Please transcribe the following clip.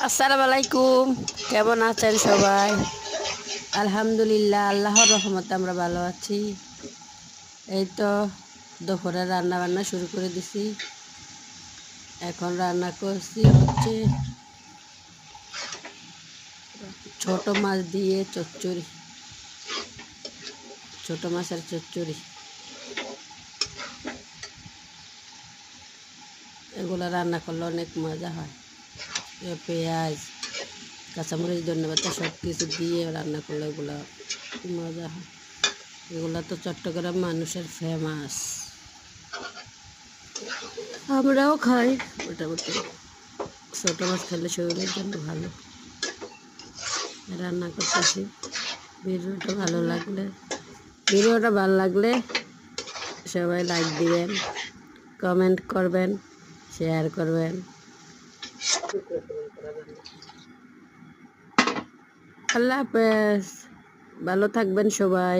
আসসালামু আলাইকুম। কেমন আছেন সবাই? আলহামদুলিল্লাহ, আল্লাহর রহমতে আমরা ভালো আছি। এই তো দুপুরে রান্না বান্না শুরু করে দিছি। এখন রান্না করছি হচ্ছে ছোট মাছ দিয়ে চচ্চড়ি, ছোট মাছের চচ্চড়ি। এগুলো রান্না করলে অনেক মজা হয়। পেঁয়াজ, কাঁচামরিচ, ধন্যবাদ সব কিছু দিয়ে রান্না করলে এগুলো মজা হয়। এগুলো তো চট্টগ্রাম মানুষের ফেমাস, আমরাও খাই মোটামুটি। ছোট মাছ খেলে শরীরের জন্য ভালো। রান্না করতেছি। ভিডিওটা ভালো লাগলে সবাই লাইক দিবেন, কমেন্ট করবেন, শেয়ার করবেন। আল্লাহ হাফেজ, ভালো থাকবেন সবাই।